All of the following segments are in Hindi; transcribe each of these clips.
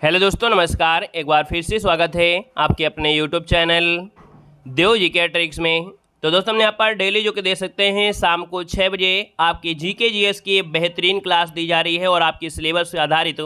हेलो दोस्तों, नमस्कार। एक बार फिर से स्वागत है आपके अपने यूट्यूब चैनल देव जीके ट्रिक्स में। तो दोस्तों, हमने यहाँ पर डेली जो कि दे सकते हैं शाम को 6 बजे आपकी जीके जीएस की बेहतरीन क्लास दी जा रही है और आपकी सिलेबस से आधारित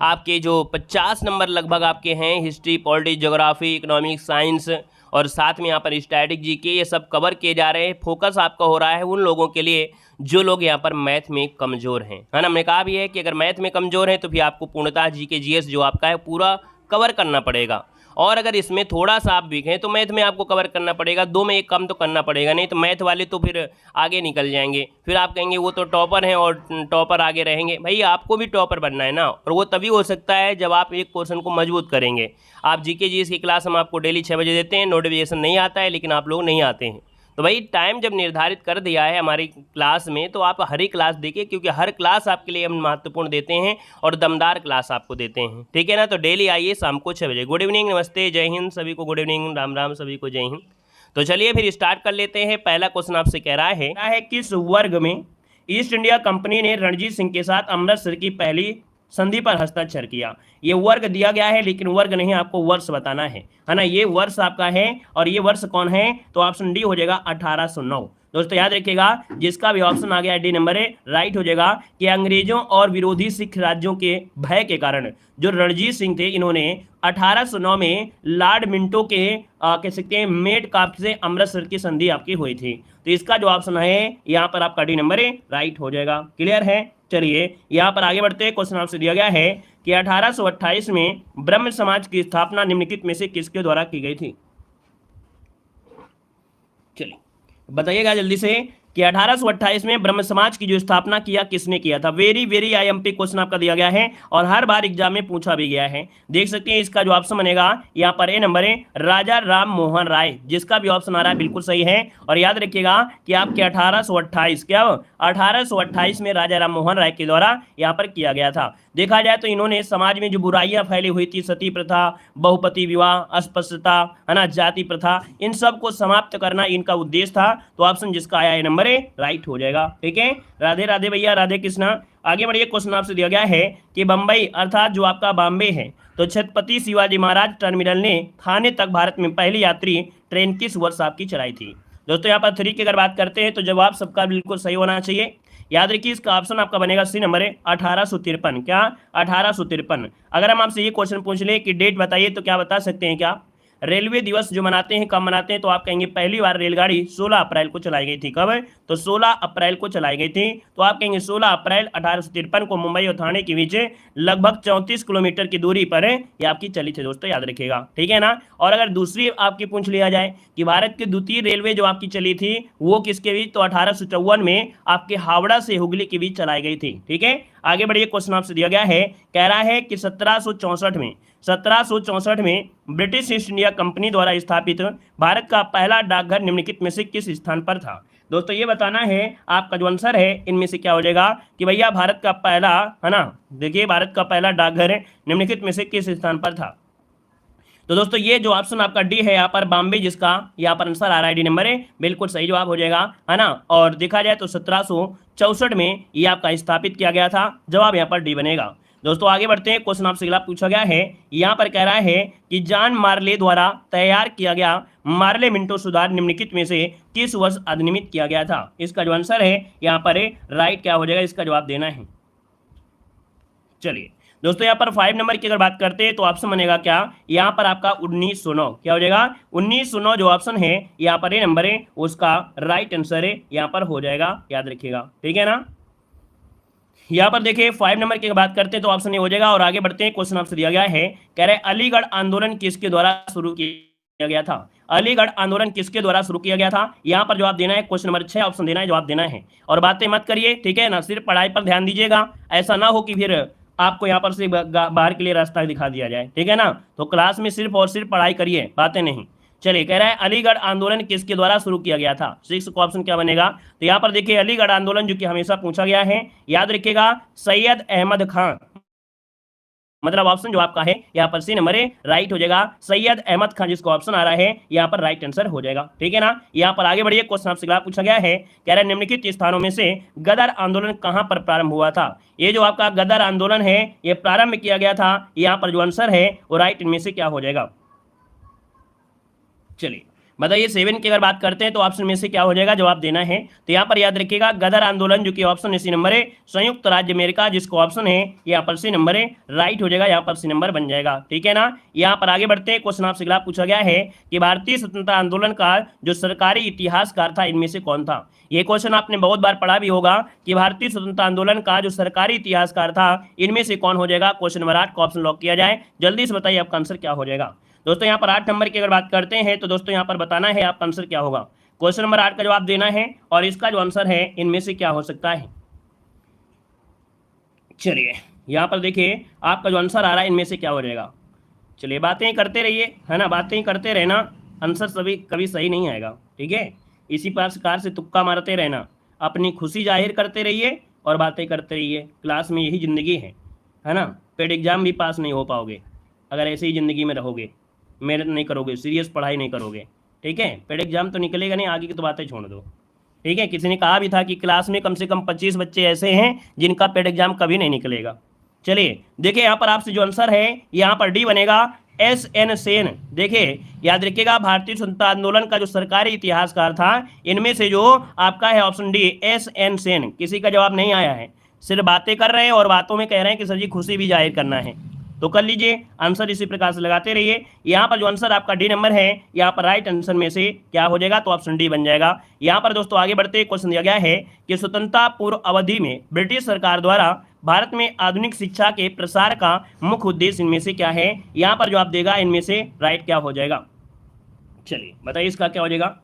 आपके जो 50 नंबर लगभग आपके हैं history, politics, geography, economics, science और साथ में यहाँ पर स्टैटिक जीके, ये सब कवर किए जा रहे हैं। फोकस आपका हो रहा है उन लोगों के लिए जो लोग यहाँ पर मैथ में कमज़ोर हैं, है ना। हमने कहा भी है कि अगर मैथ में कमज़ोर हैं तो फिर आपको पूर्णतः जीके जीएस जो आपका है पूरा कवर करना पड़ेगा, और अगर इसमें थोड़ा सा आप वीक हैं तो मैथ में आपको कवर करना पड़ेगा। दो में एक कम तो करना पड़ेगा, नहीं तो मैथ वाले तो फिर आगे निकल जाएंगे। फिर आप कहेंगे वो तो टॉपर हैं और टॉपर आगे रहेंगे। भाई, आपको भी टॉपर बनना है ना, और वो तभी हो सकता है जब आप एक क्वेश्चन को मजबूत करेंगे। आप जीके जीएस की क्लास हम आपको डेली 6 बजे देते हैं, नोटिफिकेशन नहीं आता है, लेकिन आप लोग नहीं आते हैं। तो भाई, टाइम जब निर्धारित कर दिया है हमारी क्लास में तो आप हर ही क्लास देखिए, क्योंकि हर क्लास आपके लिए हम महत्वपूर्ण देते हैं और दमदार क्लास आपको देते हैं, ठीक है ना। तो डेली आइए शाम को 6 बजे। गुड इवनिंग, नमस्ते, जय हिंद सभी को। गुड इवनिंग, राम राम सभी को, जय हिंद। तो चलिए फिर स्टार्ट कर लेते हैं। पहला क्वेश्चन आपसे कह रहा है किस वर्ग में ईस्ट इंडिया कंपनी ने रणजीत सिंह के साथ अमृतसर की पहली संधि पर हस्ताक्षर किया। ये वर्ग दिया गया है, लेकिन वर्ग नहीं, आपको वर्ष बताना है ना। ये वर्ष आपका है, और ये वर्ष कौन है, तो ऑप्शन डी हो जाएगा 1809। दोस्तों याद रखिएगा, जिसका भी ऑप्शन आ गया डी नंबर है, राइट हो जाएगा कि अंग्रेजों और विरोधी सिख राज्यों के भय के कारण जो रणजीत सिंह थे, इन्होंने 1809 में लॉर्ड मिंटो के कह सकते हैं मेटकाप से अमृतसर की संधि आपकी हुई थी। तो इसका जो ऑप्शन है यहाँ पर आपका डी नंबर है, राइट हो जाएगा। क्लियर है। चलिए यहाँ पर आगे बढ़ते हैं। क्वेश्चन आपसे दिया गया है कि 1828 में ब्रह्म समाज की स्थापना निम्नलिखित में से किसके द्वारा की गई थी। चलिए बताइएगा जल्दी से कि 1828 में ब्रह्म समाज की जो स्थापना किया किसने किया था। वेरी वेरी आईएमपी क्वेश्चन आपका दिया गया है और हर बार एग्जाम में पूछा भी गया है। देख सकते हैं इसका जो ऑप्शन बनेगा यहाँ पर ए नंबर है, राजा राम मोहन राय। जिसका भी ऑप्शन आ रहा है बिल्कुल सही है। और याद रखिएगा कि आपके 1828 क्या 1828 में राजा राम मोहन राय के द्वारा यहाँ पर किया गया था। देखा जाए तो इन्होंने समाज में जो बुराइयां फैली हुई थी, सती प्रथा, बहुपति विवाह, अस्पृश्यता, है ना, जाति प्रथा, इन सब को समाप्त करना इनका उद्देश्य था। तो ऑप्शन जिसका आया है नंबर ए, राइट हो जाएगा। ठीक है, राधे राधे भैया, राधे कृष्णा। आगे बढ़िए। क्वेश्चन आपसे दिया गया है कि बंबई अर्थात जो आपका बॉम्बे है, तो छत्रपति शिवाजी महाराज टर्मिनल ने थाने तक भारत में पहली यात्री ट्रेन किस वर्ष आपकी चलाई थी। दोस्तों यहाँ पर 3 की अगर बात करते हैं तो जवाब सबका बिल्कुल सही होना चाहिए। याद रखिए इसका ऑप्शन आपका बनेगा सी नंबर है, 1853। क्या 1853। अगर हम आपसे ये क्वेश्चन पूछ ले कि डेट बताइए तो क्या बता सकते हैं क्या। रेलवे दिवस जो मनाते हैं कब मनाते हैं, तो आप कहेंगे पहली बार रेलगाड़ी 16 अप्रैल को चलाई गई थी। कब, तो 16 अप्रैल को चलाई गई थी। तो आप कहेंगे 16 अप्रैल 1853 को मुंबई और थाने के बीच लगभग 34 किलोमीटर की दूरी पर ये आपकी चली थी। दोस्तों याद रखिएगा, ठीक है ना। और अगर दूसरी आपकी पूछ लिया जाए कि भारत की द्वितीय रेलवे जो आपकी चली थी वो किसके बीच, तो 1854 में आपके हावड़ा से हुगली के बीच चलाई गई थी। ठीक है, आगे बढ़िए। क्वेश्चन आपसे दिया गया है, कह रहा है कि 1764 में ब्रिटिश ईस्ट इंडिया कंपनी द्वारा स्थापित भारत का पहला डाकघर निम्नलिखित में से किस स्थान पर था। दोस्तों ये बताना है आपका जो आंसर है इनमें से क्या हो जाएगा कि भैया भारत का पहला, है ना, देखिए भारत का पहला डाकघर निम्नलिखित में से किस स्थान पर था। तो दोस्तों ये जो ऑप्शन आपका डी है यहाँ पर बॉम्बे, जिसका यहाँ पर आंसर आ रहा है डी नंबर है, बिल्कुल सही जवाब हो जाएगा, है ना। और देखा जाए तो 1764 में ये आपका स्थापित किया गया था। जवाब यहाँ पर डी बनेगा। दोस्तों आगे बढ़ते हैं। क्वेश्चन आपसे अगला पूछा गया है, यहाँ पर कह रहा है कि जॉन मार्ले द्वारा तैयार किया गया मार्ले मिंटो सुधार निम्नलिखित में से किस वर्ष अधिनियमित किया गया था। इसका जो आंसर है यहाँ पर राइट क्या हो जाएगा, इसका जवाब देना है। चलिए दोस्तों यहाँ पर 5 नंबर की अगर बात करते हैं तो ऑप्शन बनेगा क्या, यहाँ पर आपका 1909। क्या हो जाएगा, 1909 जो ऑप्शन है यहाँ पर ये नंबर है, उसका राइट आंसर है यहाँ पर हो जाएगा। याद रखिएगा, ठीक है ना। यहाँ पर देखिए 5 नंबर की बात करते हैं तो ऑप्शन ए हो जाएगा। और आगे बढ़ते हैं। क्वेश्चन आपसे दिया गया है, कह रहे अलीगढ़ आंदोलन किसके द्वारा शुरू किया गया था। अलीगढ़ आंदोलन किसके द्वारा शुरू किया गया था। यहाँ पर जवाब देना है, क्वेश्चन नंबर 6 ऑप्शन देना है, जवाब देना है। और बातें मत करिए, ठीक है ना, सिर्फ पढ़ाई पर ध्यान दीजिएगा। ऐसा ना हो कि फिर आपको यहाँ पर से बाहर के लिए रास्ता दिखा दिया जाए, ठीक है ना। तो क्लास में सिर्फ और सिर्फ पढ़ाई करिए, बातें नहीं। चलिए, कह रहा है अलीगढ़ आंदोलन किसके द्वारा शुरू किया गया था। 6 का ऑप्शन क्या बनेगा, तो यहाँ पर देखिए अलीगढ़ आंदोलन जो कि हमेशा पूछा गया है, याद रखिएगा सैयद अहमद खान मतलब ऑप्शन जो आपका है यहाँ पर सी नंबर है राइट हो जाएगा। सैयद अहमद खान जिसको ऑप्शन आ रहा है यहाँ पर राइट आंसर हो जाएगा। ठीक है ना। यहाँ पर आगे बढ़िए, क्वेश्चन आपसे अगला पूछा गया है, कह रहा है निम्नलिखित स्थानों में से गदर आंदोलन कहां पर प्रारंभ हुआ था। ये जो आपका गदर आंदोलन है ये प्रारंभ किया गया था, यहाँ पर जो आंसर है वो राइट इनमें से क्या हो जाएगा। चलिए बताइए 7 की अगर बात करते हैं तो ऑप्शन में से क्या हो जाएगा, जवाब देना है। तो यहाँ पर याद रखिएगा गदर आंदोलन जो कि ऑप्शन सी नंबर है संयुक्त राज्य अमेरिका जिसको ऑप्शन है यहाँ पर सी नंबर है राइट हो जाएगा, यहाँ पर सी नंबर बन जाएगा। ठीक है ना। यहाँ पर आगे बढ़ते हैं, क्वेश्चन आपसे अगला पूछा गया है कि भारतीय स्वतंत्रता आंदोलन का जो सरकारी इतिहासकार था इनमें से कौन था। ये क्वेश्चन आपने बहुत बार पढ़ा भी होगा कि भारतीय स्वतंत्रता आंदोलन का जो सरकारी इतिहासकार था इनमें से कौन हो जाएगा। क्वेश्चन नंबर 8 का ऑप्शन लॉक किया जाए, जल्दी से बताइए आपका आंसर क्या हो जाएगा। दोस्तों यहाँ पर 8 नंबर की अगर बात करते हैं तो दोस्तों यहाँ पर बताना है आपका आंसर क्या होगा। क्वेश्चन नंबर 8 का जवाब देना है और इसका जो आंसर है इनमें से क्या हो सकता है। चलिए यहाँ पर देखिए आपका जो आंसर आ रहा है इनमें से क्या हो जाएगा। चलिए बातें करते रहिए, है ना, बातें करते रहना, आंसर सभी कभी सही नहीं आएगा। ठीक है, इसी प्रकार से तुक्का मारते रहना, अपनी खुशी जाहिर करते रहिए और बातें करते रहिए। क्लास में यही ज़िंदगी है ना। पेड एग्जाम भी पास नहीं हो पाओगे अगर ऐसे ही ज़िंदगी में रहोगे, मेहनत नहीं करोगे, सीरियस पढ़ाई नहीं करोगे। ठीक है, पेड एग्जाम तो निकलेगा नहीं, आगे की तो बातें छोड़ दो। ठीक है, किसी ने कहा भी था कि क्लास में कम से कम 25 बच्चे ऐसे हैं जिनका पेड एग्जाम कभी नहीं निकलेगा। चलिए देखिए यहाँ पर आपसे जो आंसर है यहाँ पर डी बनेगा SN सेन। देखिए याद रखिएगा भारतीय स्वतंत्रता आंदोलन का जो सरकारी इतिहासकार था इनमें से जो आपका है ऑप्शन डी SN सेन। किसी का जवाब नहीं आया है, सिर्फ बातें कर रहे हैं और बातों में कह रहे हैं कि सर जी खुशी भी जाहिर करना है, तो कर लीजिए। आंसर इसी प्रकार से लगाते रहिए। यहाँ पर जो आंसर आपका डी नंबर है यहाँ पर राइट आंसर में से क्या हो जाएगा, तो ऑप्शन डी बन जाएगा। यहाँ पर दोस्तों आगे बढ़ते क्वेश्चन दिया गया है कि स्वतंत्रता पूर्व अवधि में ब्रिटिश सरकार द्वारा भारत में आधुनिक शिक्षा के प्रसार का मुख्य उद्देश्य इनमें से क्या है। यहाँ पर जो आप देगा इनमें से राइट क्या हो जाएगा। चलिए बताइए इसका क्या हो जाएगा।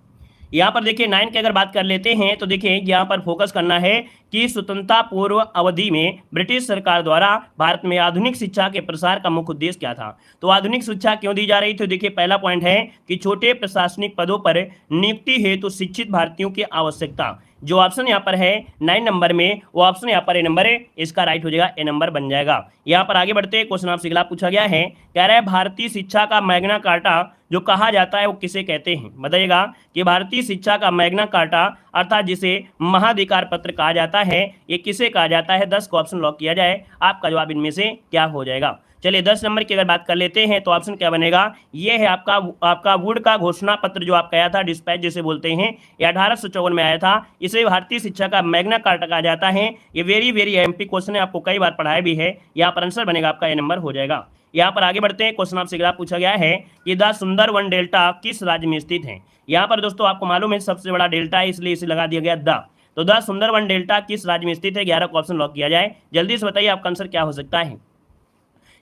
यहाँ पर देखिए 9 की अगर बात कर लेते हैं तो देखिए यहाँ पर फोकस करना है कि स्वतंत्रता पूर्व अवधि में ब्रिटिश सरकार द्वारा भारत में आधुनिक शिक्षा के प्रसार का मुख्य उद्देश्य क्या था। तो आधुनिक शिक्षा क्यों दी जा रही थी, देखिए पहला पॉइंट है कि छोटे प्रशासनिक पदों पर नियुक्ति हेतु शिक्षित भारतीयों की आवश्यकता। जो ऑप्शन यहाँ पर है 9 नंबर में वो ऑप्शन यहाँ पर ए नंबर है, इसका राइट हो जाएगा, ए नंबर बन जाएगा। यहाँ पर आगे बढ़ते क्वेश्चन आपसे अगला पूछा गया है, कह रहा है भारतीय शिक्षा का मैग्ना कार्टा जो कहा जाता है वो किसे कहते हैं। बताइएगा कि भारतीय शिक्षा का मैग्ना कार्टा अर्थात जिसे महाधिकार पत्र कहा जाता है ये किसे कहा जाता है। 10 को ऑप्शन लॉक किया जाए, आपका जवाब इनमें से क्या हो जाएगा। चलिए 10 नंबर की अगर बात कर लेते हैं तो ऑप्शन क्या बनेगा, ये है आपका वुड का घोषणा पत्र जो आपका आया था, डिस्पैच जिसे बोलते हैं, ये 1854 में आया था। इसे भारतीय शिक्षा का मैग्ना कार्टा कहा जाता है। ये वेरी एमपी क्वेश्चन है, आपको कई बार पढ़ाया भी है। यहाँ पर आंसर बनेगा आपका ए नंबर हो जाएगा। यहाँ पर आगे बढ़ते हैं, क्वेश्चन आपसे अगला पूछा गया है कि द सुंदरवन डेल्टा किस राज्य में स्थित है। यहाँ पर दोस्तों आपको मालूम है सबसे बड़ा डेल्टा है इसलिए इसे लगा दिया गया द। तो द सुंदरवन डेल्टा किस राज्य में स्थित है, 11 को ऑप्शन लॉक किया जाए, जल्दी से बताइए आपका आंसर क्या हो सकता है।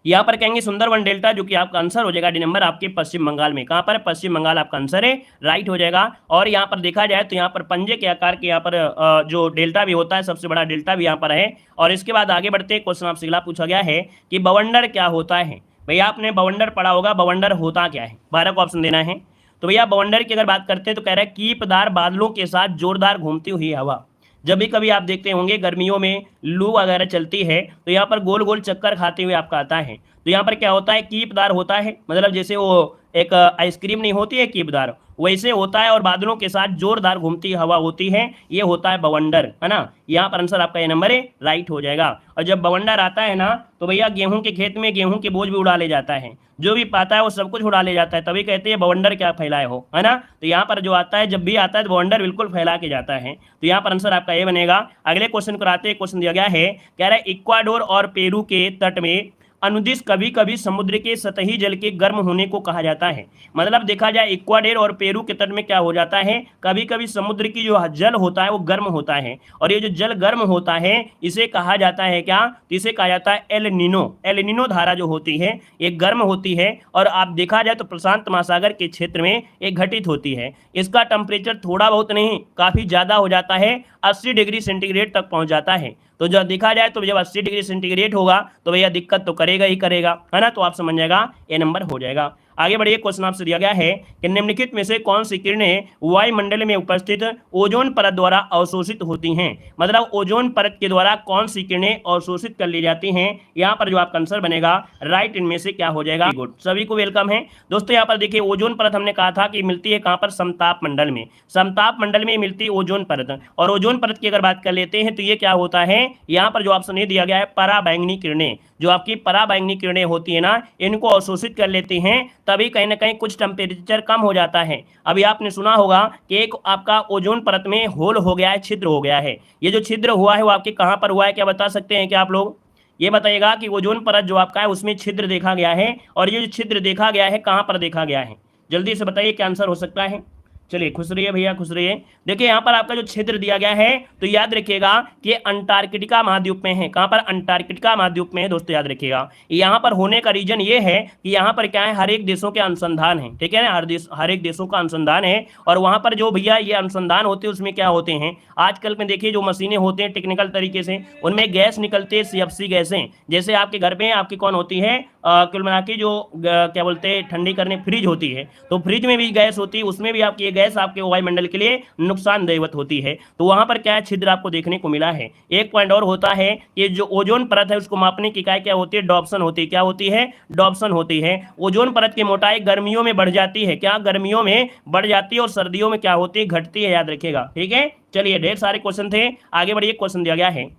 यहाँ पर कहेंगे सुंदरवन डेल्टा जो कि आपका आंसर हो जाएगा डी नंबर आपके पश्चिम बंगाल में। कहाँ पर, पश्चिम बंगाल आपका आंसर है, राइट हो जाएगा। और यहाँ पर देखा जाए तो यहाँ पर पंजे के आकार के यहाँ पर जो डेल्टा भी होता है सबसे बड़ा डेल्टा भी यहाँ पर है। और इसके बाद आगे बढ़ते क्वेश्चन आपसे अगला पूछा गया है कि बवंडर क्या होता है। भैया आपने बवंडर पढ़ा होगा, बवंडर होता क्या है, 12 को ऑप्शन देना है। तो भैया बवंडर की अगर बात करते हैं तो कह रहा है कीपदार बादलों के साथ जोरदार घूमती हुई हवा। जब भी कभी आप देखते होंगे गर्मियों में लू वगैरह चलती है तो यहाँ पर गोल गोल चक्कर खाते हुए आपका आता है। तो यहाँ पर क्या होता है, कीपदार होता है, मतलब जैसे वो एक आइसक्रीम नहीं होती है कीपदार, वैसे होता है और बादलों के साथ जोरदार घूमती हवा होती है, ये होता है बवंडर, है ना। यहाँ पर आंसर आपका ये नंबर है, राइट हो जाएगा। और जब बवंडर आता है ना तो भैया गेहूं के खेत में गेहूं के बोझ भी उड़ा ले जाता है, जो भी पाता है वो सब कुछ उड़ा ले जाता है, तभी कहते हैं बवंडर क्या फैलाए हो, है ना। तो यहाँ पर जो आता है, जब भी आता है तो बवंडर बिल्कुल फैला के जाता है। तो यहाँ पर आंसर आपका ये बनेगा। अगले क्वेश्चन को आते हैं, क्वेश्चन दिया गया है, कह रहा है इक्वाडोर और पेरू के तट में अनुदिश कभी कभी समुद्र के सतही जल के गर्म होने को कहा जाता है। मतलब देखा जाए इक्वाडोर और पेरू के तट में क्या हो जाता है, कभी कभी समुद्र की जो जल होता है वो गर्म होता है, और ये जो जल गर्म होता है इसे कहा जाता है क्या, तो इसे कहा जाता है एल नीनो। एल नीनो धारा जो होती है ये गर्म होती है और आप देखा जाए तो प्रशांत महासागर के क्षेत्र में ये घटित होती है। इसका टेम्परेचर थोड़ा बहुत नहीं काफ़ी ज़्यादा हो जाता है, 80 डिग्री सेंटीग्रेड तक पहुँच जाता है। तो जब देखा जाए तो जब 80 डिग्री सेंटीग्रेड होगा तो भैया दिक्कत तो करेगा ही करेगा, है ना। तो आप समझ जाएगा, ए नंबर हो जाएगा। आगे बढ़िए, क्वेश्चन आपसे दिया गया है कि निम्नलिखित में से कौन सी किरणें वायुमंडल में उपस्थित ओजोन परत द्वारा अवशोषित होती हैं। मतलब ओजोन परत के द्वारा कौन सी किरणें अवशोषित कर ली जाती हैं। यहाँ पर जो आपका आंसर बनेगा राइट इनमें से क्या हो जाएगा। गुड, सभी को वेलकम है दोस्तों। यहाँ पर देखिए ओजोन परत हमने कहा था कि मिलती है कहाँ पर, समताप मंडल में। समताप मंडल में मिलती है ओजोन परत। और ओजोन परत की अगर बात कर लेते हैं तो ये क्या होता है, यहाँ पर जो ऑप्शन ए दिया गया है पराबैंगनी किरणें, जो आपकी पराबैंगनी किरणें होती है ना, इनको अवशोषित कर लेती हैं, तभी कहीं ना कहीं कुछ टेम्परेचर कम हो जाता है। अभी आपने सुना होगा कि एक आपका ओजोन परत में होल हो गया है, छिद्र हो गया है। ये जो छिद्र हुआ है वो आपके कहाँ पर हुआ है, क्या बता सकते हैं क्या आप लोग? ये बताइएगा कि ओजोन परत जो आपका है उसमें छिद्र देखा गया है, और ये जो छिद्र देखा गया है कहाँ पर देखा गया है, जल्दी से बताइए क्या आंसर हो सकता है। चलिए खुश रहिए भैया, खुश रहिए। देखिए यहाँ पर आपका जो छिद्र दिया गया है तो याद रखिएगा कि अंटार्कटिका महाद्वीप में है। कहाँ पर? अंटार्कटिका महाद्वीप में है दोस्तों, याद रखिएगा। यहाँ पर होने का रीजन ये है कि यहाँ पर क्या है, हर एक देशों के अनुसंधान है, ठीक है ना, हर एक देशों का अनुसंधान है। और वहाँ पर जो भैया ये अनुसंधान होते हैं उसमें क्या होते हैं, आजकल में देखिए जो मशीनें होते हैं टेक्निकल तरीके से, उनमें गैस निकलते हैं, CFC गैसें। जैसे आपके घर में आपकी कौन होती है, कुल मिला के जो क्या बोलते हैं ठंडी करने फ्रिज होती है, तो फ्रिज में भी गैस होती है, उसमें भी आपकी ये गैस आपके वायुमंडल के लिए नुकसानदेह होती है। तो वहां पर क्या है, छिद्र आपको देखने को मिला है। एक पॉइंट और होता है कि जो ओजोन परत है उसको मापने की इकाई क्या होती है, डॉप्सन होती है। क्या होती है? डॉप्सन होती है। ओजोन परत की मोटाई गर्मियों में बढ़ जाती है, क्या गर्मियों में बढ़ जाती है, और सर्दियों में क्या होती है, घटती है, याद रखिएगा, ठीक है। चलिए ढेर सारे क्वेश्चन थे, आगे बढ़िए। क्वेश्चन दिया गया है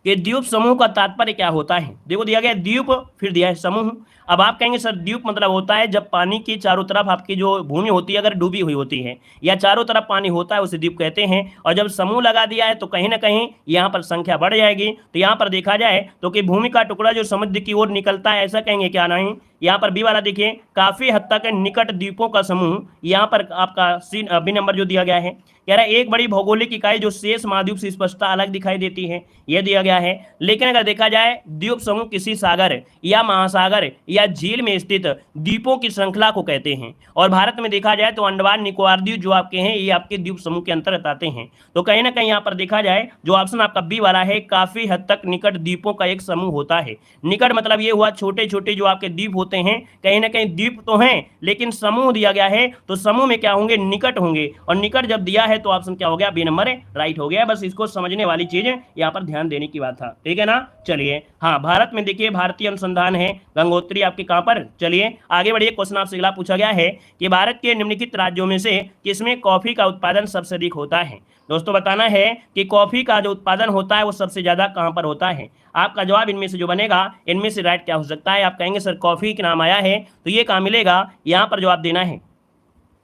कि द्वीप समूह का तात्पर्य क्या होता है। देखो दिया गया द्वीप, फिर दिया है समूह। अब आप कहेंगे सर द्वीप मतलब होता है जब पानी की चारों तरफ आपकी जो भूमि होती है अगर डूबी हुई होती है, या चारों तरफ पानी होता है, उसे द्वीप कहते हैं। और जब समूह लगा दिया है तो कहीं ना कहीं यहाँ पर संख्या बढ़ जाएगी। तो यहाँ पर देखा जाए तो कि भूमि का टुकड़ा जो समुद्र की ओर निकलता है, ऐसा कहेंगे क्या नहीं। यहाँ पर बी वाला देखिए, काफी हद तक निकट द्वीपों का समूह। यहाँ पर आपका सी बी नंबर जो दिया गया है, कह रहा है एक बड़ी भौगोलिक इकाई जो शेष महाद्वीप से स्पष्टता अलग दिखाई देती है, यह दिया गया है। लेकिन अगर देखा जाए द्वीप समूह किसी सागर या महासागर या झील में स्थित द्वीपों की श्रृंखला को कहते हैं। और भारत में देखा जाए तो अंडमान निकोबार द्वीप जो आपके हैं ये आपके द्वीप समूह के अंतर्गत आते हैं। तो कहीं ना कहीं यहाँ पर देखा जाए जो ऑप्शन आपका बी वाला है, काफी हद तक निकट द्वीपों का एक समूह होता है। निकट मतलब ये हुआ छोटे छोटे जो आपके द्वीप होते हैं, कहीं ना कहीं द्वीप तो हैं लेकिन समूह दिया गया है, तो समूह में क्या होंगे, निकट होंगे। और निकट जब दिया है तो ऑप्शन क्या हो गया, बी नंबर राइट हो गया। बस इसको समझने वाली चीज यहाँ पर ध्यान देने की बात था, ठीक है ना। चलिए हाँ, भारत में देखिए भारतीय अनुसंधान है गंगोत्री आपके कहां पर। चलिए आगे बढ़िए। क्वेश्चन आपसे अगला पूछा गया है कि भारत के निम्नलिखित राज्यों में से किसमें कॉफी का उत्पादन सबसे अधिक होता है। दोस्तों बताना है कि कॉफी का जो उत्पादन होता है वो सबसे ज्यादा कहां पर होता है। आपका जवाब इनमें से जो बनेगा, इनमें से राइट क्या हो सकता है। आप कहेंगे सर कॉफी का नाम आया है तो ये कहां मिलेगा, यहां पर जवाब देना है।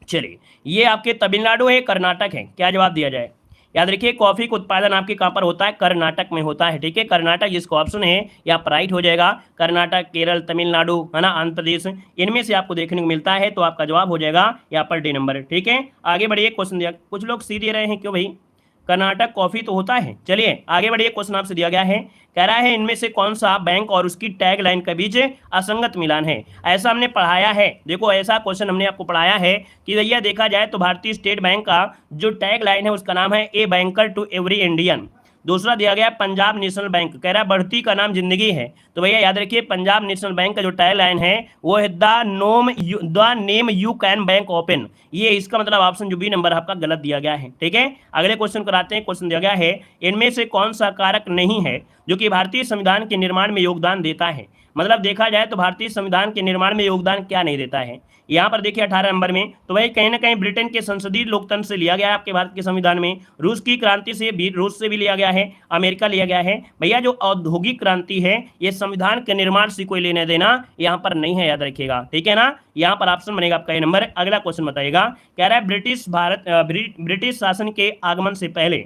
चलिए ये आपके तमिलनाडु है, कर्नाटक है, क्या जवाब दिया जाए। याद रखिए कॉफी का उत्पादन आपके कहां पर होता है, कर्नाटक में होता है, ठीक है। कर्नाटक जिसको ऑप्शन है यहाँ पर राइट हो जाएगा। कर्नाटक, केरल, तमिलनाडु, है ना, आंध्र प्रदेश, इनमें से आपको देखने को मिलता है, तो आपका जवाब हो जाएगा यहाँ पर डी नंबर, ठीक है। आगे बढ़िए। क्वेश्चन दिया, कुछ लोग सी दे रहे हैं, क्यों भाई, कर्नाटक कॉफी तो होता है। चलिए आगे बढ़िए। क्वेश्चन आपसे दिया गया है, कह रहा है इनमें से कौन सा बैंक और उसकी टैग लाइन के बीच असंगत मिलान है। ऐसा हमने पढ़ाया है, देखो ऐसा क्वेश्चन हमने आपको पढ़ाया है कि भैया देखा जाए तो भारतीय स्टेट बैंक का जो टैग लाइन है उसका नाम है a banker to every Indian. दूसरा दिया गया पंजाब नेशनल बैंक, कह रहा है बढ़ती का नाम जिंदगी है। तो भैया याद रखिए पंजाब नेशनल बैंक का जो टैग लाइन है वो है the name you can bank open. ये इसका मतलब ऑप्शन जो बी नंबर आपका गलत दिया गया है, ठीक है। अगले क्वेश्चन कराते हैं। क्वेश्चन दिया गया है इनमें से कौन सा कारक नहीं है जो कि भारतीय संविधान के निर्माण में योगदान देता है। मतलब देखा जाए तो भारतीय संविधान के निर्माण में योगदान क्या नहीं देता है। यहाँ पर देखिए 18 नंबर में, तो वही कहीं ना कहीं ब्रिटेन के संसदीय लोकतंत्र से लिया गया है आपके भारत के संविधान में, रूस की क्रांति से भी, रूस से भी लिया गया है, अमेरिका लिया गया है। भैया जो औद्योगिक क्रांति है ये संविधान के निर्माण से कोई लेने देना यहाँ पर नहीं है, याद रखिएगा, ठीक है ना। यहाँ पर ऑप्शन बनेगा आपका ए नंबर। अगला क्वेश्चन बताइएगा, कह रहा है ब्रिटिश शासन के आगमन से पहले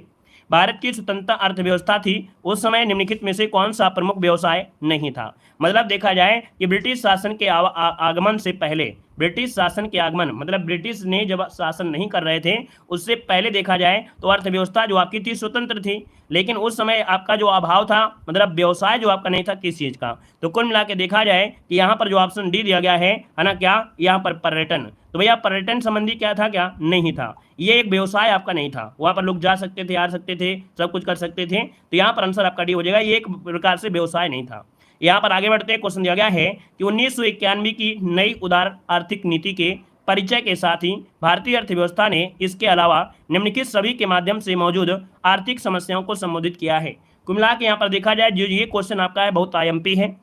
भारत की स्वतंत्र अर्थव्यवस्था थी, उस समय निम्नलिखित में से कौन सा प्रमुख व्यवसाय नहीं था। मतलब देखा जाए कि ब्रिटिश शासन के आगमन से पहले, ब्रिटिश शासन के आगमन मतलब ब्रिटिश ने जब शासन नहीं कर रहे थे उससे पहले देखा जाए तो अर्थव्यवस्था जो आपकी थी स्वतंत्र थी, लेकिन उस समय आपका जो अभाव था मतलब व्यवसाय जो आपका नहीं था किस चीज का। तो कुल मिला के देखा जाए कि यहाँ पर जो ऑप्शन डी दिया गया है ना, क्या यहाँ पर पर्यटन। तो भैया पर्यटन संबंधी क्या था, क्या नहीं था, ये एक व्यवसाय आपका नहीं था, वहां पर लोग जा सकते थे, आ सकते थे, सब कुछ कर सकते थे। तो यहाँ पर आंसर आपका डी हो जाएगा, ये एक प्रकार से व्यवसाय नहीं था। यहाँ पर आगे बढ़ते हैं। क्वेश्चन दिया गया है कि 1991 की नई उदार आर्थिक नीति के परिचय के साथ ही भारतीय अर्थव्यवस्था ने इसके अलावा निम्नलिखित सभी के माध्यम से मौजूद आर्थिक समस्याओं को संबोधित किया है। कुल मिला के यहाँ पर देखा जाए जो ये क्वेश्चन आपका है बहुत आईएमपी है।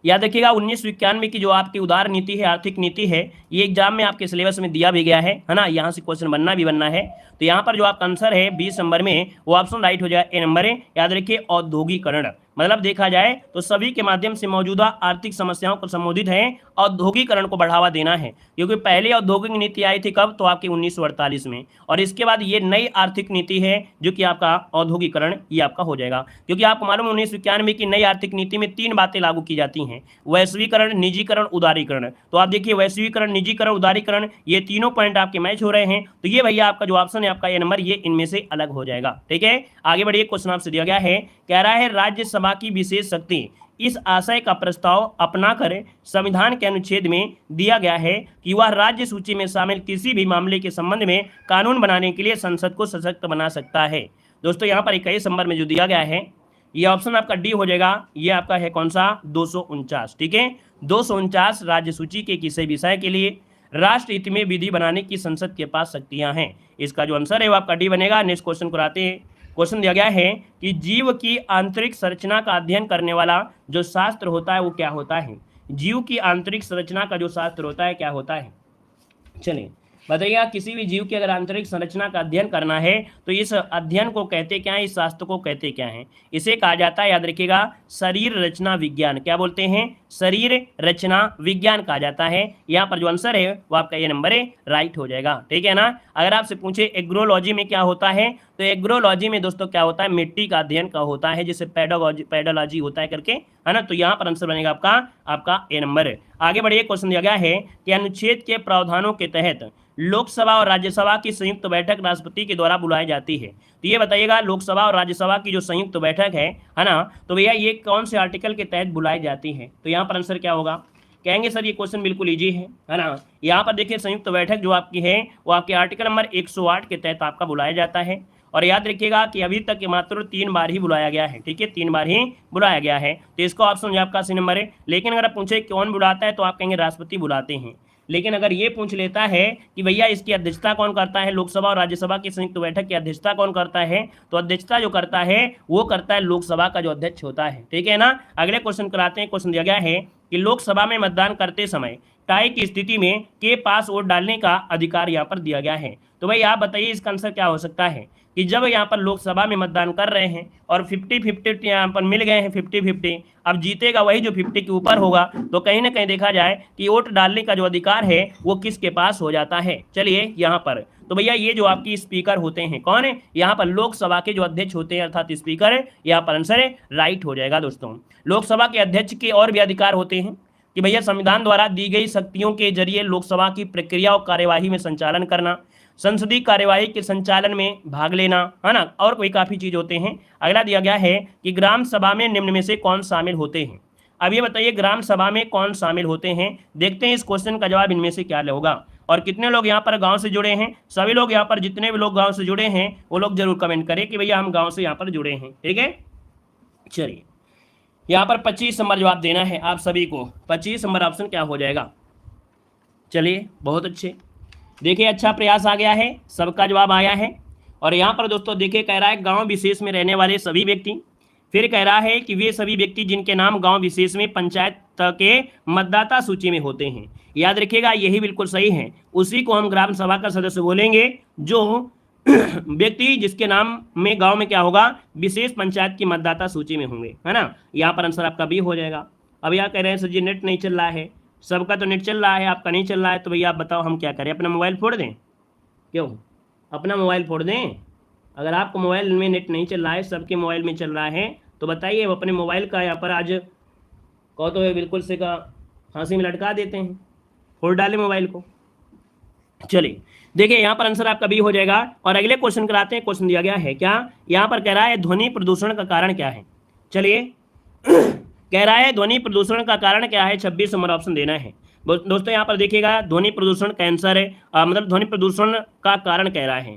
याद रखिएगा 1991 की जो आपकी उदार नीति है, आर्थिक नीति है, ये एग्जाम में आपके सिलेबस में दिया भी गया है ना, यहाँ से क्वेश्चन बनना है। तो यहाँ पर जो आपका आंसर है 20 नंबर में वो ऑप्शन राइट हो जाए, ए नंबर है। याद रखिए औद्योगिकरण, मतलब देखा जाए तो सभी के माध्यम से मौजूदा आर्थिक समस्याओं को संबोधित है, औद्योगिकरण को बढ़ावा देना है। क्योंकि पहले औद्योगिक नीति आई थी कब, तो आपकी 1948 में, और इसके बाद ये नई आर्थिक नीति है जो कि आपका औद्योगिकरण ये आपका हो जाएगा। क्योंकि आपको मालूम है 1991 की नई आर्थिक नीति में 3 बातें लागू की जाती हैं, वैश्वीकरण, निजीकरण, उदारीकरण। तो आप देखिए वैश्वीकरण, निजीकरण, उदारीकरण, ये तीनों पॉइंट आपके मैच हो रहे हैं। तो ये भैया आपका जो ऑप्शन है आपका ए नंबर, ये इनमें से अलग हो जाएगा। ठीक है, आगे बढ़िए। क्वेश्चन आपसे दिया गया है, कह रहा है राज्यसभा की विशेष शक्ति इस आशय का प्रस्ताव अपनाकर संविधान के अनुच्छेद में दिया गया है कि वह राज्य सूची में शामिल किसी भी मामले के संबंध में कानून बनाने के लिए संसद को सशक्त बना सकता है। दोस्तों यहाँ पर 21 नंबर में जो दिया गया है ये ऑप्शन आपका डी हो जाएगा। ये आपका है कौन सा, 249। ठीक है, 249 राज्य सूची के किसी विषय के लिए राष्ट्र हित में विधि बनाने की संसद के पास शक्तियां हैं। इसका जो आंसर है वो आपका डी बनेगा। नेक्स्ट क्वेश्चन को आते हैं। क्वेश्चन दिया गया है कि जीव की आंतरिक संरचना का अध्ययन करने वाला जो शास्त्र होता है वो क्या होता है। जीव की आंतरिक संरचना का जो शास्त्र होता है क्या होता है, चलिए बताइएगा। किसी भी जीव की अगर आंतरिक संरचना का अध्ययन करना है तो इस अध्ययन को कहते क्या है, इस शास्त्र को कहते क्या है, इसे कहा जाता है, याद रखिएगा, शरीर रचना विज्ञान। क्या बोलते हैं, शरीर रचना विज्ञान कहा जाता है। यहाँ पर जो आंसर है वो आपका ये नंबर है, राइट हो जाएगा। ठीक है ना। अगर आपसे पूछे एग्रोलॉजी में क्या होता है, तो एग्रोलॉजी में दोस्तों क्या होता है, मिट्टी का अध्ययन का होता है, जिसे पेडोलॉजी होता है करके, है ना। तो यहाँ पर आंसर बनेगा आपका ए नंबर है। आगे बढ़िए। क्वेश्चन दिया गया है कि अनुच्छेद के प्रावधानों के तहत लोकसभा और राज्यसभा की संयुक्त बैठक राष्ट्रपति के द्वारा बुलाई जाती है। तो ये बताइएगा लोकसभा और राज्यसभा की जो संयुक्त बैठक है ना, तो भैया ये कौन से आर्टिकल के तहत बुलाई जाती है। तो यहाँ पर आंसर क्या होगा, कहेंगे सर ये क्वेश्चन बिल्कुल इजी है ना। यहाँ पर देखिए संयुक्त बैठक जो आपकी है वो आपके आर्टिकल नंबर 108 के तहत आपका बुलाया जाता है। और याद रखिएगा कि अभी तक मात्र 3 बार ही बुलाया गया है। ठीक है, 3 बार ही बुलाया गया है। तो इसका ऑप्शन जो आपका सी नंबर है। लेकिन अगर आप पूछे कौन बुलाता है तो आप कहेंगे राष्ट्रपति बुलाते हैं। लेकिन अगर ये पूछ लेता है कि भैया इसकी अध्यक्षता कौन करता है, लोकसभा और राज्यसभा की संयुक्त बैठक की अध्यक्षता कौन करता है, तो अध्यक्षता जो करता है वो करता है लोकसभा का जो अध्यक्ष होता है। ठीक है ना। अगले क्वेश्चन कराते हैं। क्वेश्चन दिया गया है कि लोकसभा में मतदान करते समय टाई की स्थिति में के पास वोट डालने का अधिकार यहाँ पर दिया गया है। तो भाई आप बताइए इसका आंसर क्या हो सकता है कि जब यहाँ पर लोकसभा में मतदान कर रहे हैं और 50-50 यहाँ पर मिल गए हैं, 50-50, अब जीतेगा वही जो 50 के ऊपर होगा, तो कहीं ना कहीं देखा जाए कि वोट डालने का जो अधिकार है वो किसके पास हो जाता है। चलिए यहाँ पर तो भैया ये जो आपकी स्पीकर होते हैं कौन है, यहाँ पर लोकसभा के जो अध्यक्ष होते हैं अर्थात स्पीकर, यहाँ पर आंसर है राइट हो जाएगा। दोस्तों लोकसभा के अध्यक्ष के और भी अधिकार होते हैं कि भैया संविधान द्वारा दी गई शक्तियों के जरिए लोकसभा की प्रक्रिया और कार्यवाही में संचालन करना, संसदीय कार्यवाही के संचालन में भाग लेना, है ना, और कोई काफ़ी चीज़ होते हैं। अगला दिया गया है कि ग्राम सभा में निम्न में से कौन शामिल होते हैं। अब ये बताइए ग्राम सभा में कौन शामिल होते हैं। देखते हैं इस क्वेश्चन का जवाब इनमें से क्या होगा और कितने लोग यहाँ पर गांव से जुड़े हैं। सभी लोग यहाँ पर जितने भी लोग गांव से जुड़े हैं वो लोग जरूर कमेंट करें कि भैया हम गाँव से यहाँ पर जुड़े हैं। ठीक है, चलिए यहाँ पर 25 नंबर जवाब देना है आप सभी को। 25 नंबर ऑप्शन क्या हो जाएगा। चलिए बहुत अच्छे, देखिए अच्छा प्रयास आ गया है, सबका जवाब आया है। और यहाँ पर दोस्तों देखिए कह रहा है गांव विशेष में रहने वाले सभी व्यक्ति, फिर कह रहा है कि वे सभी व्यक्ति जिनके नाम गांव विशेष में पंचायत के मतदाता सूची में होते हैं। याद रखिएगा यही बिल्कुल सही है, उसी को हम ग्राम सभा का सदस्य बोलेंगे जो व्यक्ति जिसके नाम में गांव में क्या होगा, विशेष पंचायत की मतदाता सूची में होंगे, है ना। यहाँ पर आंसर आपका बी हो जाएगा। अब यहाँ कह रहे हैं सर जी नेट नहीं चल रहा है, सबका तो नेट चल रहा है आपका नहीं चल रहा है, तो भैया आप बताओ हम क्या करें, अपना मोबाइल फोड़ दें। क्यों अपना मोबाइल फोड़ दें। अगर आपको मोबाइल में नेट नहीं चल रहा है, सबके मोबाइल में चल रहा है, तो बताइए अपने मोबाइल का यहाँ पर आज कहो तो बिल्कुल से का फांसी में लटका देते हैं, फोड़ डालें मोबाइल को। चलिए देखिए यहाँ पर आंसर आपका बी हो जाएगा। और अगले क्वेश्चन कराते हैं। क्वेश्चन दिया गया है क्या, यहाँ पर कह रहा है ध्वनि प्रदूषण का कारण क्या है। चलिए कह रहा है ध्वनि प्रदूषण का कारण क्या है, 26 नंबर ऑप्शन देना है। दोस्तों यहाँ पर देखिएगा ध्वनि प्रदूषण कैंसर है, मतलब ध्वनि प्रदूषण का कारण कह रहा है,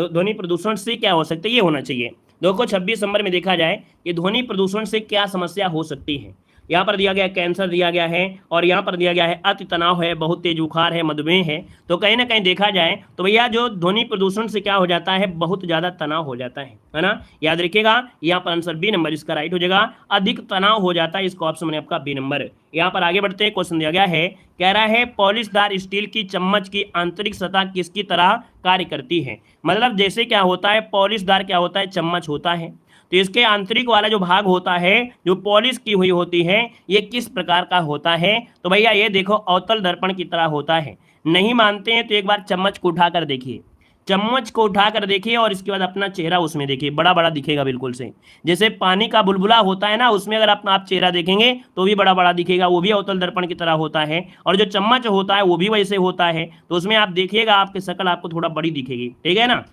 ध्वनि प्रदूषण से क्या हो सकता है, ये होना चाहिए देखो 26 नंबर में देखा जाए कि ध्वनि प्रदूषण से क्या समस्या हो सकती है। यहाँ पर दिया गया कैंसर दिया गया है, और यहाँ पर दिया गया है अति तनाव है, बहुत तेज बुखार है, मधुमेह है। तो कहीं ना कहीं देखा जाए तो भैया जो ध्वनि प्रदूषण से क्या हो जाता है, बहुत ज़्यादा तनाव हो जाता है ना। याद रखिएगा, यहाँ पर आंसर बी नंबर इसका राइट हो जाएगा, अधिक तनाव हो जाता है। इसका ऑप्शन मैंने आपका बी नंबर। यहाँ पर आगे बढ़ते हैं, क्वेश्चन दिया गया है, कह रहा है पॉलिशदार स्टील की चम्मच की आंतरिक सतह किसकी तरह कार्य करती है। मतलब जैसे क्या होता है, पॉलिशदार क्या होता है, चम्मच होता है, तो इसके आंतरिक वाला जो भाग होता है, जो पॉलिश की हुई होती है, ये किस प्रकार का होता है। तो भैया ये देखो अवतल दर्पण की तरह होता है। नहीं मानते हैं तो एक बार चम्मच को उठाकर देखिए, चम्मच को उठाकर देखिए और इसके बाद अपना चेहरा उसमें देखिए, बड़ा बड़ा दिखेगा बिल्कुल से। जैसे पानी का बुलबुला होता है ना, उसमें अगर अपना आप चेहरा देखेंगे तो भी बड़ा बड़ा दिखेगा, वो भी अवतल दर्पण की तरह होता है। और जो चम्मच होता है वो भी वैसे होता है, तो उसमें आप देखिएगा आपकी शक्ल आपको थोड़ा बड़ी दिखेगी, ठीक है ना।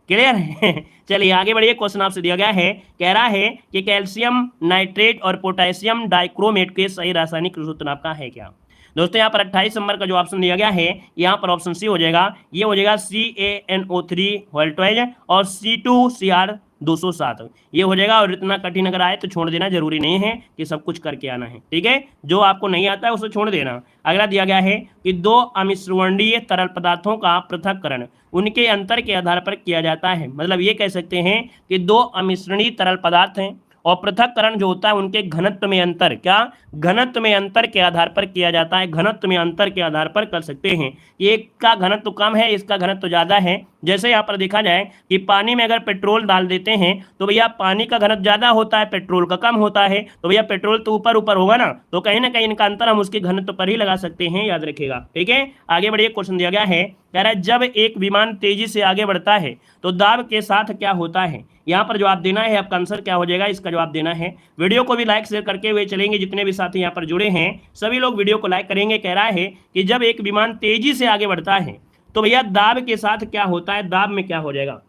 क्लियर है। चलिए आगे बढ़िए, क्वेश्चन आपसे दिया गया है, कह रहा है कि कैल्शियम नाइट्रेट और पोटेशियम डाइक्रोमेट के सही रासायनिक सूत्र आपका है क्या। दोस्तों यहाँ पर 28 नंबर का जो ऑप्शन दिया गया है, यहाँ पर ऑप्शन सी हो जाएगा। ये हो जाएगा CaNO3 और C2Cr207 ये हो जाएगा। और इतना कठिन अगर आए तो छोड़ देना, जरूरी नहीं है कि सब कुछ करके आना है, ठीक है। जो आपको नहीं आता है उसे छोड़ देना। अगला दिया गया है कि दो अमिश्रणीय तरल पदार्थों का पृथक्करण उनके अंतर के आधार पर किया जाता है। मतलब ये कह सकते हैं कि दो अमिश्रणीय तरल पदार्थ हैं और पृथक्करण जो होता है उनके घनत्व में अंतर, क्या घनत्व में अंतर के आधार पर किया जाता है। घनत्व में अंतर के आधार पर कर सकते हैं, एक का घनत्व कम है, इसका घनत्व ज़्यादा है। जैसे यहाँ पर देखा जाए कि पानी में अगर पेट्रोल डाल देते हैं तो भैया पानी का घनत्व ज़्यादा होता है, पेट्रोल का कम होता है, तो भैया पेट्रोल तो ऊपर ऊपर होगा ना, तो कहीं ना कहीं इनका अंतर हम उसके घनत्व पर ही लगा सकते हैं, याद रखिएगा, ठीक है। आगे बढ़िए, क्वेश्चन दिया गया है, कह रहा है जब एक विमान तेजी से आगे बढ़ता है तो दाब के साथ क्या होता है। यहाँ पर जवाब देना है, आपका आंसर क्या हो जाएगा, इसका जवाब देना है। वीडियो को भी लाइक शेयर करके हुए चलेंगे, जितने भी साथी यहाँ पर जुड़े हैं सभी लोग वीडियो को लाइक करेंगे। कह रहा है कि जब एक विमान तेजी से आगे बढ़ता है तो भैया दाब के साथ क्या होता है, दाब में क्या हो जाएगा।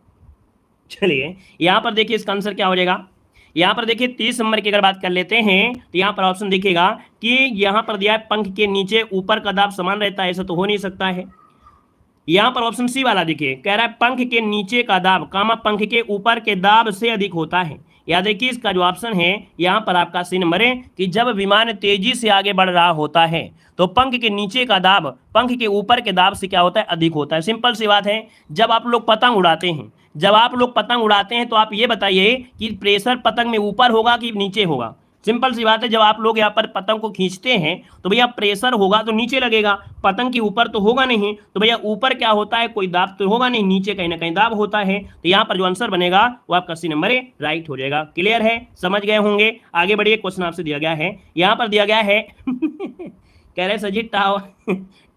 चलिए यहाँ पर देखिए इसका आंसर क्या हो जाएगा। यहाँ पर देखिए 30 नंबर की अगर बात कर लेते हैं तो यहाँ पर ऑप्शन देखिएगा कि यहाँ पर दिया है पंख के नीचे ऊपर का दाब समान रहता है, ऐसा तो हो नहीं सकता है। यहाँ पर ऑप्शन सी वाला देखिए, कह रहा है पंख के नीचे का दाब कामा पंख के ऊपर के दाब से अधिक होता है। याद रखिए इसका जो ऑप्शन है यहाँ पर आपका सी नंबर है कि जब विमान तेजी से आगे बढ़ रहा होता है तो पंख के नीचे का दाब पंख के ऊपर के दाब से क्या होता है, अधिक होता है। सिंपल सी बात है, जब आप लोग पतंग उड़ाते हैं, जब आप लोग पतंग उड़ाते हैं तो आप ये बताइए कि प्रेशर पतंग में ऊपर होगा कि नीचे होगा। सिंपल सी बात है, जब आप लोग यहाँ पर पतंग को खींचते हैं तो भैया प्रेशर होगा तो नीचे लगेगा, पतंग के ऊपर तो होगा नहीं, तो भैया ऊपर क्या होता है, कोई दाब तो होगा नहीं, नीचे कहीं ना कहीं दाब होता है। तो यहाँ पर जो आंसर बनेगा वो आपका सी नंबर राइट हो जाएगा। क्लियर है, समझ गए होंगे। आगे बढ़िए, क्वेश्चन आपसे दिया गया है, यहाँ पर दिया गया है कह रहे सर जी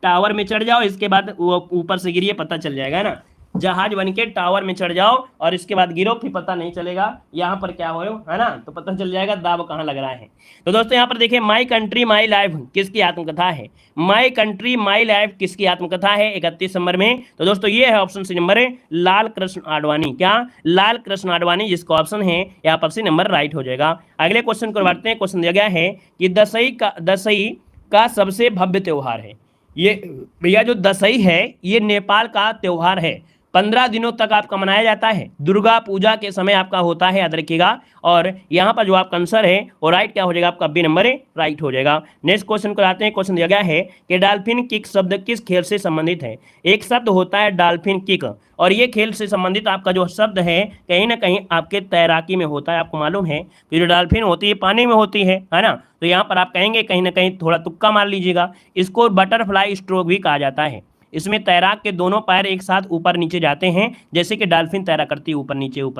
टावर में चढ़ जाओ, इसके बाद ऊपर से गिरिए पता चल जाएगा ना। जहाज बन के टावर में चढ़ जाओ और इसके बाद गिरो, फिर पता नहीं चलेगा यहाँ पर क्या हो, है ना, तो पता चल जाएगा दाब कहाँ लग रहा है। तो दोस्तों यहाँ पर देखिए माई कंट्री माई लाइफ किसकी आत्मकथा है, माई कंट्री माई लाइफ किसकी आत्मकथा है 31 नंबर में। तो दोस्तों ये है option C number Lal Krishna Advani, क्या लाल कृष्ण आडवाणी जिसका ऑप्शन है यहाँ पर सी नंबर राइट हो जाएगा। अगले क्वेश्चन को बढ़ते हैं। क्वेश्चन दिया गया है कि दशई का सबसे भव्य त्योहार है। ये भैया जो दशई है ये नेपाल का त्योहार है, 15 दिनों तक आपका मनाया जाता है, दुर्गा पूजा के समय आपका होता है, याद रखिएगा। और यहाँ पर जो आपका आंसर है वो राइट क्या हो जाएगा, आपका बी नंबर राइट हो जाएगा। नेक्स्ट क्वेश्चन को आते हैं। क्वेश्चन दिया गया है कि डॉल्फिन किक शब्द किस खेल से संबंधित है। एक शब्द होता है डॉल्फिन किक और ये खेल से संबंधित आपका जो शब्द है कहीं ना कहीं आपके तैराकी में होता है। आपको मालूम है कि जो डॉल्फिन होती है पानी में होती है ना, तो यहाँ पर आप कहेंगे कहीं ना कहीं थोड़ा तुक्का मार लीजिएगा, इसको बटरफ्लाई स्ट्रोक भी कहा जाता है। इसमें तैराक के दोनों पैर एक साथ ऊपर नीचे जाते हैं, जैसे कि डॉल्फिन तैरा करती है ऊपर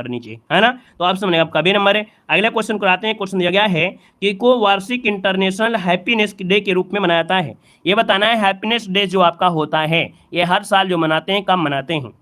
नीचे, है ना। तो ऑप्शन बनेगा आपका बी नंबर है। अगले क्वेश्चन को आते हैं। क्वेश्चन दिया गया है कि को वार्षिक इंटरनेशनल हैप्पीनेस डे के रूप में मनाया जाता है। ये बताना है हैप्पीनेस डे जो आपका होता है ये हर साल जो मनाते हैं, कब मनाते हैं,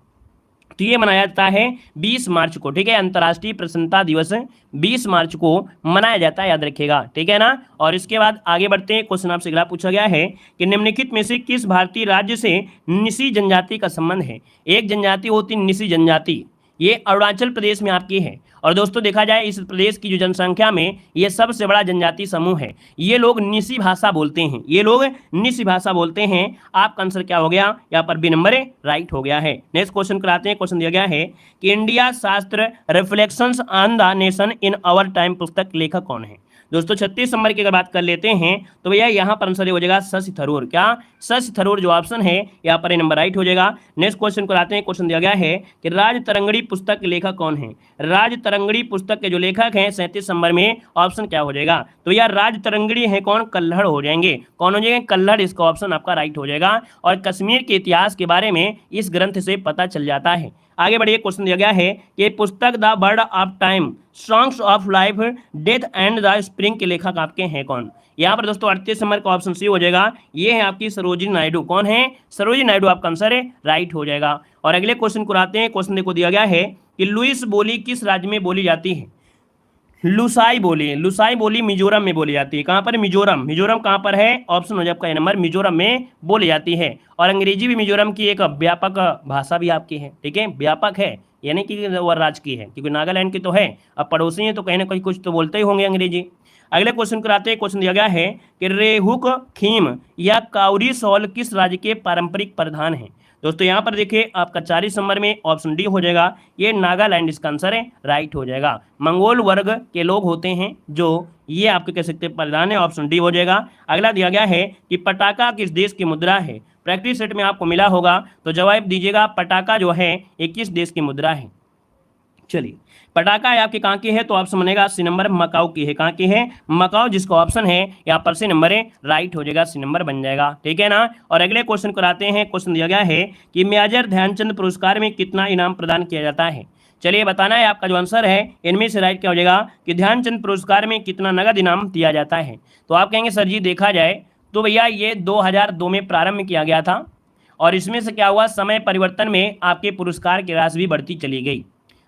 तो ये मनाया जाता है 20 मार्च को, ठीक है। अंतर्राष्ट्रीय प्रसन्नता दिवस 20 मार्च को मनाया जाता है, याद रखिएगा, ठीक है ना। और इसके बाद आगे बढ़ते हैं। क्वेश्चन आपसे अगला पूछा गया है कि निम्नलिखित में से किस भारतीय राज्य से निसी जनजाति का संबंध है। एक जनजाति होती निसी जनजाति, ये अरुणाचल प्रदेश में आपकी है। और दोस्तों देखा जाए इस प्रदेश की जो जनसंख्या में ये सबसे बड़ा जनजाति समूह है। ये लोग निसी भाषा बोलते हैं, ये लोग निसी भाषा बोलते हैं। आपका आंसर क्या हो गया यहाँ पर बी नंबर राइट हो गया है। नेक्स्ट क्वेश्चन कराते हैं। क्वेश्चन दिया गया है कि India Shastra reflections on the nation in our time पुस्तक लेखक कौन है। दोस्तों 36 नंबर की अगर बात कर लेते हैं तो भैया यहाँ पर आंसर हो जाएगा शशि थरूर। क्या शशि थरूर जो ऑप्शन है यहाँ पर नंबर राइट हो जाएगा। नेक्स्ट क्वेश्चन को आते हैं। क्वेश्चन दिया गया है कि राज तरंगड़ी पुस्तक के लेखक कौन है। राज तरंगड़ी पुस्तक के जो लेखक हैं 37 नंबर में ऑप्शन क्या हो जाएगा। तो भैया राज तरंगड़ी है कौन, कल्हड़ हो जाएंगे। कौन हो जाएंगे, कल्हड़। इसका ऑप्शन आपका राइट हो जाएगा। और कश्मीर के इतिहास के बारे में इस ग्रंथ से पता चल जाता है। आगे बढ़िए। क्वेश्चन दिया गया है कि पुस्तक the bird of time songs of life death and the spring के लेखक आपके हैं कौन। यहाँ पर दोस्तों 38 नंबर का ऑप्शन सी हो जाएगा। ये है आपकी सरोजिनी नायडू। कौन है, सरोजिनी नायडू आपका आंसर है, राइट हो जाएगा। और अगले क्वेश्चन को आते हैं। क्वेश्चन देखो दिया गया है कि लुइस बोली किस राज्य में बोली जाती है। लुसाई बोली, लुसाई बोली मिजोरम में बोली जाती है। कहाँ पर, मिजोरम। मिजोरम कहाँ पर है, ऑप्शन हो जाए आपका नंबर मिजोरम में बोली जाती है। और अंग्रेजी भी मिजोरम की एक व्यापक भाषा भी आपकी है, ठीक है, व्यापक है, यानी कि वह राज्य की है, क्योंकि नागालैंड की तो है, अब पड़ोसी हैं तो कहीं ना कहीं कुछ तो बोलते ही होंगे अंग्रेजी। अगले क्वेश्चन कराते हैं। क्वेश्चन दिया गया है कि रेहुक खीम या काउरी शॉल किस राज्य के पारंपरिक परिधान है। दोस्तों यहाँ पर देखिए आपका 40 नंबर में ऑप्शन डी हो जाएगा। ये नागालैंड इसका आंसर है, राइट हो जाएगा। मंगोल वर्ग के लोग होते हैं जो ये आपके कह सकते हैं परिधान है, ऑप्शन डी हो जाएगा। अगला दिया गया है कि पटाखा किस देश की मुद्रा है। प्रैक्टिस सेट में आपको मिला होगा तो जवाब दीजिएगा पटाखा जो है ये किस देश की मुद्रा है। चलिए पटाखा है आपके कहाँ की है, तो ऑप्शन बनेगा सी नंबर मकाऊ की है। कहाँ की है, मकाऊ, जिसका ऑप्शन है यहाँ पर सी नंबर है, राइट हो जाएगा, सी नंबर बन जाएगा, ठीक है ना। और अगले क्वेश्चन को आते हैं। क्वेश्चन दिया गया है कि मेजर ध्यानचंद पुरस्कार में कितना इनाम प्रदान किया जाता है। चलिए बताना है आपका जो आंसर है इनमें से राइट क्या हो जाएगा कि ध्यानचंद पुरस्कार में कितना नगद इनाम दिया जाता है। तो आप कहेंगे सर जी देखा जाए तो भैया ये 2002 में प्रारंभ किया गया था और इसमें से क्या हुआ, समय परिवर्तन में आपके पुरस्कार की राशि भी बढ़ती चली गई,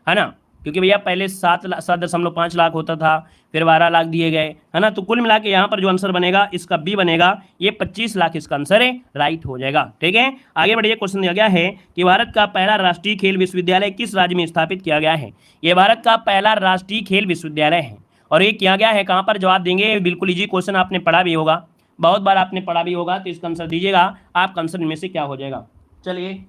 है ना, क्योंकि भैया पहले 7.5 लाख होता था, फिर 12 लाख दिए गए, है ना। तो कुल मिला के यहाँ पर जो आंसर बनेगा इसका बी बनेगा, ये 25 लाख इसका आंसर है, राइट हो जाएगा, ठीक है। आगे बढ़िए। क्वेश्चन दिया गया है कि भारत का पहला राष्ट्रीय खेल विश्वविद्यालय किस राज्य में स्थापित किया गया है। ये भारत का पहला राष्ट्रीय खेल विश्वविद्यालय है और ये किया गया है कहाँ पर, जवाब देंगे बिल्कुल इजी क्वेश्चन, आपने पढ़ा भी होगा, बहुत बार आपने पढ़ा भी होगा, तो इसका आंसर दीजिएगा, आपका आंसर इनमें से क्या हो जाएगा। चलिए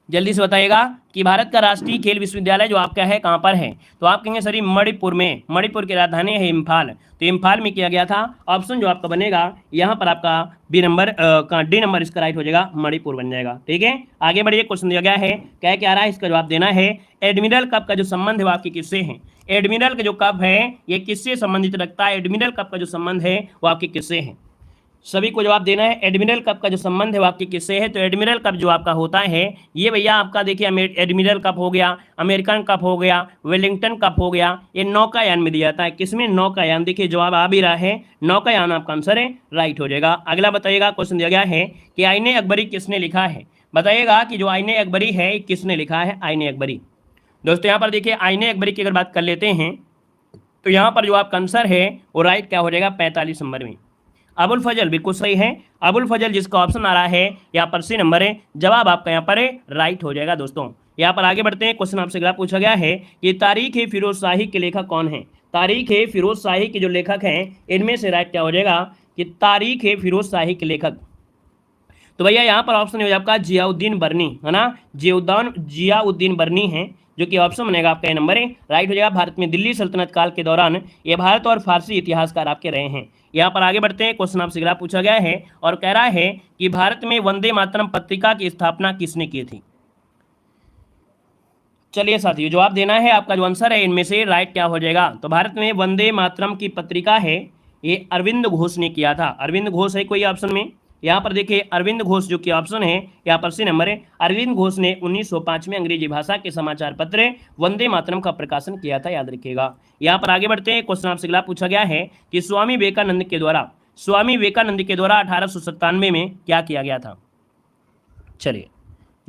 जल्दी से बताइएगा कि भारत का राष्ट्रीय खेल विश्वविद्यालय जो आपका है कहाँ पर है। तो आप कहेंगे सर मणिपुर में, मणिपुर की राजधानी है इम्फाल, तो इम्फाल में किया गया था। ऑप्शन जो आपका बनेगा यहाँ पर आपका बी नंबर का डी नंबर इसका राइट हो जाएगा, मणिपुर बन जाएगा, ठीक है। आगे बढ़िए। क्वेश्चन दिया गया है क्या आ रहा है, इसका जवाब देना है। एडमिरल कप का जो संबंध है वो आपके किससे है। एडमिरल का जो कप है ये किससे संबंधित रखता है, एडमिरल कप का जो संबंध है वो आपके किससे है, सभी को जवाब देना है। एडमिरल कप का जो संबंध है वो आपके किससे है, तो एडमिरल कप जो आपका होता है ये भैया आपका देखिए एडमिरल कप हो गया, अमेरिकन कप हो गया, वेलिंगटन कप हो गया, ये नौकायान में दिया जाता है। किसमें, नौकायान। देखिए जवाब आ भी रहा है, नौकायान आपका आंसर है, राइट हो जाएगा। अगला बताइएगा। क्वेश्चन दिया गया है कि आईने अकबरी किसने लिखा है। बताइएगा कि जो आईने अकबरी है किसने लिखा है, आईने अकबरी। दोस्तों यहाँ पर देखिए आईने अकबरी की अगर बात कर लेते हैं तो यहाँ पर जो आपका आंसर है वो राइट क्या हो जाएगा, 45 नंबर में अबुल फजल, बिल्कुल सही है, अबुल फजल, जिसका ऑप्शन आ रहा है यहाँ पर सी नंबर है, जवाब आपका यहाँ पर राइट हो जाएगा। दोस्तों यहाँ पर आगे बढ़ते हैं। क्वेश्चन आपसे अगला पूछा गया है कि तारीख ए फिरोज शाही के लेखक कौन है। तारीख ए फिरोज शाही के जो लेखक हैं इनमें से राइट क्या हो जाएगा कि तारीख ए फिरोज शाही के लेखक, तो भैया यहाँ पर ऑप्शन हो आपका जियाउद्दीन बर्नी, है ना, जियाउद्दीन बर्नी है, जो कि ऑप्शन बनेगा आपका नंबर है, राइट हो जाएगा। भारत में दिल्ली सल्तनत काल के दौरान ये भारत और फारसी इतिहासकार आपके रहे हैं। यहाँ पर आगे बढ़ते हैं। क्वेश्चन आपसे अगला पूछा गया है और कह रहा है कि भारत में वंदे मातरम पत्रिका की स्थापना किसने की थी। चलिए साथियों जवाब देना है, आपका जो आंसर है इनमें से राइट क्या हो जाएगा। तो भारत में वंदे मातरम की पत्रिका है ये अरविंद घोष ने किया था। अरविंद घोष है कोई ऑप्शन में, यहाँ पर देखिए अरविंद घोष जो कि ऑप्शन है यहाँ पर सी नंबर है। अरविंद घोष ने 1905 में अंग्रेजी भाषा के समाचार पत्र वंदे मातरम का प्रकाशन किया था, याद रखिएगा। यहाँ पर आगे बढ़ते हैं। क्वेश्चन आपसे अगला पूछा गया है कि स्वामी विवेकानंद के द्वारा 1897 में क्या किया गया था। चलिए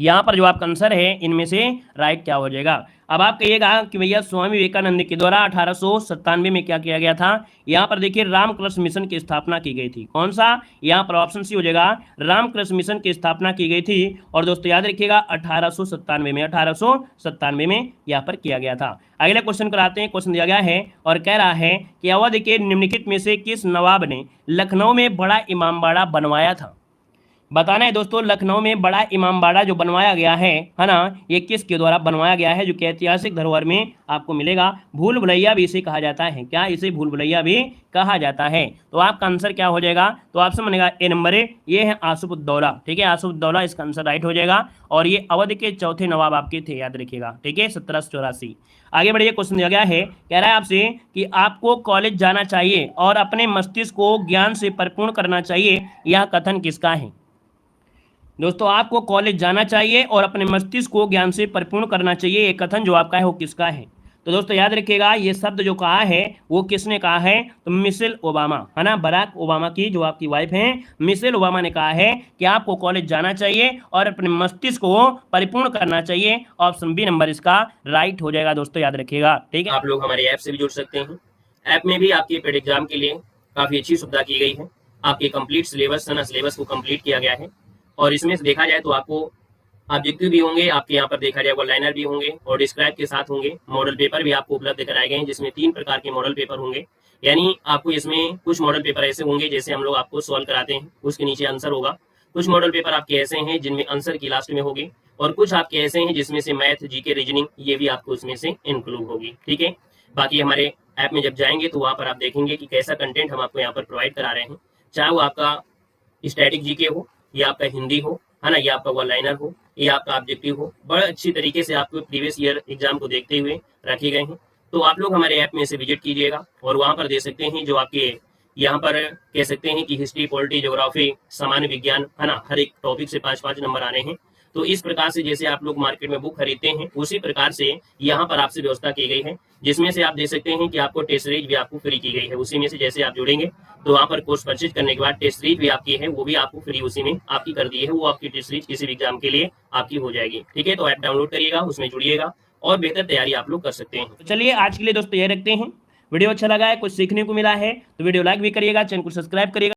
यहाँ पर जो आपका आंसर है इनमें से राइट क्या हो जाएगा। अब आप कहिएगा कि भैया स्वामी विवेकानंद के द्वारा 1897 में क्या किया गया था। यहाँ पर देखिए रामकृष्ण मिशन की स्थापना की गई थी। कौन सा, यहाँ पर ऑप्शन सी हो जाएगा, रामकृष्ण मिशन की स्थापना की गई थी। और दोस्तों याद रखिएगा 1897 में यहाँ पर किया गया था। अगले क्वेश्चन कराते हैं। क्वेश्चन दिया गया है और कह रहा है कि अवध के निम्नलिखित में से किस नवाब ने लखनऊ में बड़ा इमामबाड़ा बनवाया था। बताना है दोस्तों, लखनऊ में बड़ा इमामबाड़ा जो बनवाया गया है ना, ये किसके द्वारा बनवाया गया है, जो कि ऐतिहासिक धरोहर में आपको मिलेगा। भूल भुलैया भी इसे कहा जाता है। क्या, इसे भूल भुलैया भी कहा जाता है। तो आपका आंसर क्या हो जाएगा, तो ऑप्शन बनेगा ए नंबर ए, ये है आसुफउद्दौला। ठीक है, आसुफउद्दौला इसका आंसर राइट हो जाएगा। और ये अवध के चौथे नवाब आपके थे, याद रखिएगा। ठीक है, 1784। आगे बढ़िए, क्वेश्चन दिया गया है, कह रहा है आपसे कि आपको कॉलेज जाना चाहिए और अपने मस्तिष्क को ज्ञान से परिपूर्ण करना चाहिए, यह कथन किसका है। दोस्तों आपको कॉलेज जाना चाहिए और अपने मस्तिष्क को ज्ञान से परिपूर्ण करना चाहिए, ये कथन जो आपका है वो किसका है। तो दोस्तों याद रखिएगा ये शब्द जो कहा है वो किसने कहा है, तो मिशेल ओबामा, है ना, बराक ओबामा की जो आपकी वाइफ हैं मिशेल ओबामा ने कहा है कि आपको कॉलेज जाना चाहिए और अपने मस्तिष्क को परिपूर्ण करना चाहिए। ऑप्शन बी नंबर इसका राइट हो जाएगा। दोस्तों याद रखिएगा। ठीक है, आप लोग हमारे ऐप से भी जुड़ सकते हैं। ऐप में भी आपके पेड एग्जाम के लिए काफी अच्छी सुविधा की गई है। आपके कंप्लीट सिलेबस को कंप्लीट किया गया है और इसमें से देखा जाए तो आपको ऑब्जेक्टिव भी होंगे, आपके यहाँ पर देखा जाए वन लाइनर भी होंगे और डिस्क्राइब के साथ होंगे। मॉडल पेपर भी आपको उपलब्ध कराए गए हैं जिसमें 3 प्रकार के मॉडल पेपर होंगे। यानी आपको इसमें कुछ मॉडल पेपर ऐसे होंगे जैसे हम लोग आपको सॉल्व कराते हैं, उसके नीचे आंसर होगा। कुछ मॉडल पेपर आपके ऐसे हैं जिनमें आंसर की लास्ट में होगी और कुछ आपके ऐसे हैं जिसमें से मैथ, जीके, रीजनिंग ये भी आपको उसमें से इंक्लूड होगी। ठीक है, बाकी हमारे ऐप में जब जाएंगे तो वहाँ पर आप देखेंगे कि कैसा कंटेंट हम आपको यहाँ पर प्रोवाइड करा रहे हैं, चाहे वो आपका स्टैटिक जीके हो या आपका हिंदी हो, है ना, या आपका वन लाइनर हो या आपका ऑब्जेक्टिव हो, बड़े अच्छी तरीके से आपको प्रीवियस ईयर एग्जाम को देखते हुए रखे गए हैं। तो आप लोग हमारे ऐप में से विजिट कीजिएगा और वहां पर दे सकते हैं जो आपके यहाँ पर कह सकते हैं कि हिस्ट्री, पॉलिटी, ज्योग्राफी, सामान्य विज्ञान, है ना, हर एक टॉपिक से 5-5 नंबर आ रहे हैं। तो इस प्रकार से जैसे आप लोग मार्केट में बुक खरीदते हैं उसी प्रकार से यहाँ पर आपसे व्यवस्था की गई है, जिसमें से आप देख सकते हैं कि आपको टेस्ट सीरीज भी आपको फ्री की गई है। उसी में से जैसे आप जुड़ेंगे तो वहाँ पर कोर्स परचेज करने के बाद टेस्ट सीरीज भी आपकी है, वो भी आपको फ्री उसी में आपकी कर दी है। वो आपकी टेस्ट सीरीज किसी भी एग्जाम के लिए आपकी हो जाएगी। ठीक है, तो ऐप डाउनलोड करिएगा, उसमें जुड़िएगा और बेहतर तैयारी आप लोग कर सकते हैं। तो चलिए आज के लिए दोस्तों ये रखते हैं। वीडियो अच्छा लगा है, कुछ सीखने को मिला है तो वीडियो लाइक भी करिएगा, चैनल को सब्सक्राइब करिएगा।